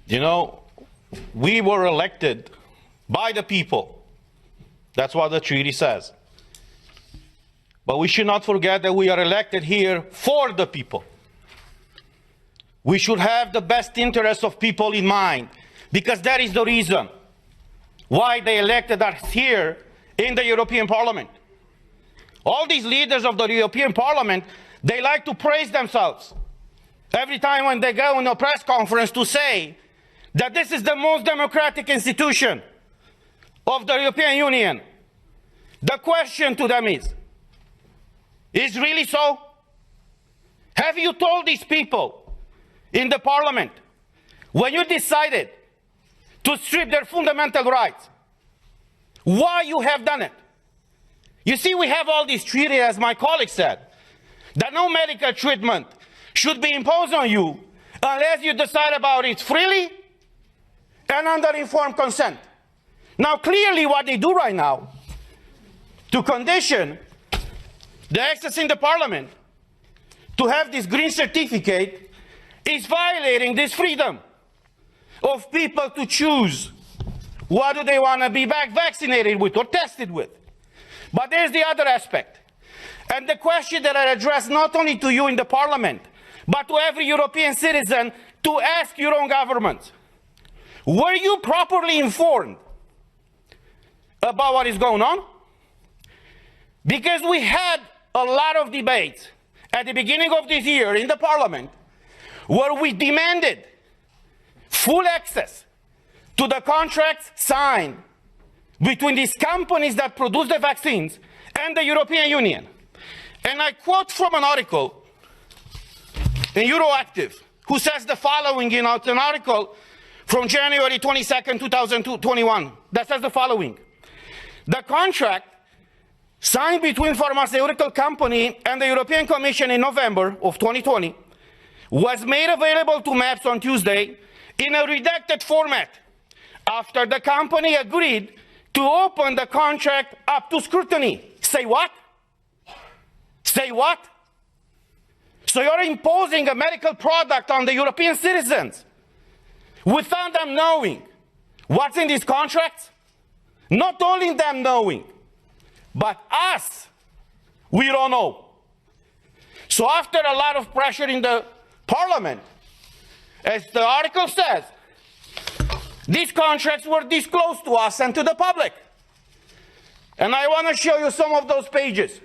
You know, we were elected by the people. That's what the treaty says. But we should not forget that we are elected here for the people. We should have the best interests of people in mind, because that is the reason why they elected us here in the European Parliament. All these leaders of the European Parliament, they like to praise themselves every time when they go in a press conference to say that this is the most democratic institution of the European Union. The question to them is really so? Have you told these people in the Parliament, when you decided to strip their fundamental rights, why you have done it? You see, we have all these treaties, as my colleague said, that no medical treatment should be imposed on you unless you decide about it freely and under informed consent. Now, clearly what they do right now to condition the access in the Parliament to have this green certificate is violating this freedom of people to choose what do they want to be vaccinated with or tested with. But there's the other aspect. And the question that I address not only to you in the Parliament, but to every European citizen, to ask your own government, were you properly informed about what is going on? Because we had a lot of debates at the beginning of this year in the Parliament where we demanded full access to the contracts signed between these companies that produce the vaccines and the European Union. And I quote from an article in Euroactive, who says the following in an article from January 22nd, 2021, that says the following. The contract signed between pharmaceutical company and the European Commission in November of 2020 was made available to MEPs on Tuesday in a redacted format after the company agreed to open the contract up to scrutiny. Say what? Say what? So you're imposing a medical product on the European citizens without them knowing what's in these contracts? Not only them knowing, but us, we don't know. So after a lot of pressure in the Parliament, as the article says, these contracts were disclosed to us and to the public. And I want to show you some of those pages.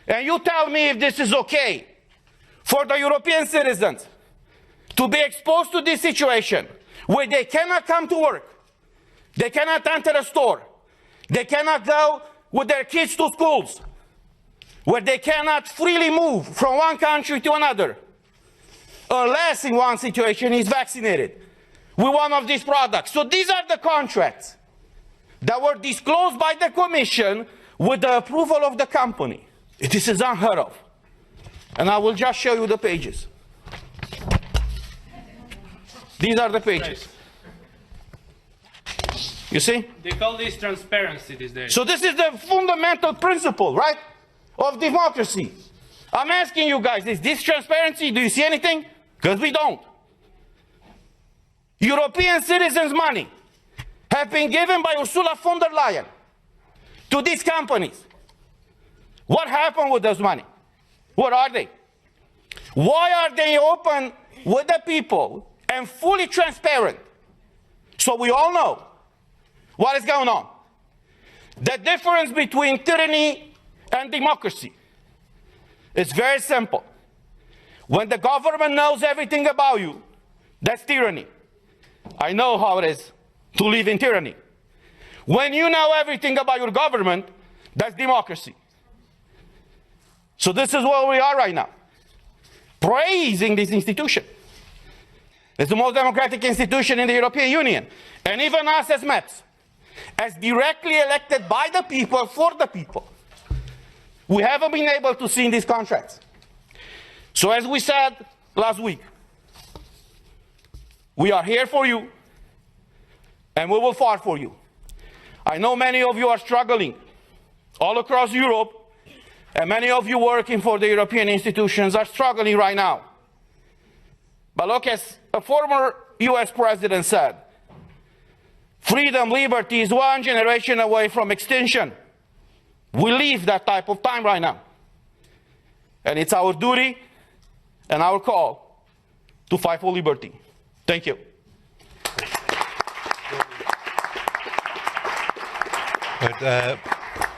And you tell me if this is okay for the European citizens to be exposed to this situation where they cannot come to work, they cannot enter a store, they cannot go with their kids to schools, where they cannot freely move from one country to another, unless in one situation is vaccinated with one of these products. So these are the contracts that were disclosed by the Commission with the approval of the company. This is unheard of. And I will just show you the pages. These are the pages. You see? They call this transparency these days. So this is the fundamental principle, right, of democracy. I'm asking you guys, is this transparency? Do you see anything? Because we don't. European citizens' money have been given by Ursula von der Leyen to these companies. What happened with those money? What are they? Why are they open with the people and fully transparent? So we all know what is going on. The difference between tyranny and democracy is very simple. When the government knows everything about you, that's tyranny. I know how it is to live in tyranny. When you know everything about your government, that's democracy. So this is where we are right now, praising this institution. It's the most democratic institution in the European Union. And even us as MEPs, as directly elected by the people, for the people, we haven't been able to see in these contracts. So as we said last week, we are here for you, and we will fight for you. I know many of you are struggling all across Europe, and many of you working for the European institutions are struggling right now. But look, as a former US president said, freedom, liberty is one generation away from extinction. We live that type of time right now. And it's our duty and our call to fight for liberty. Thank you. But,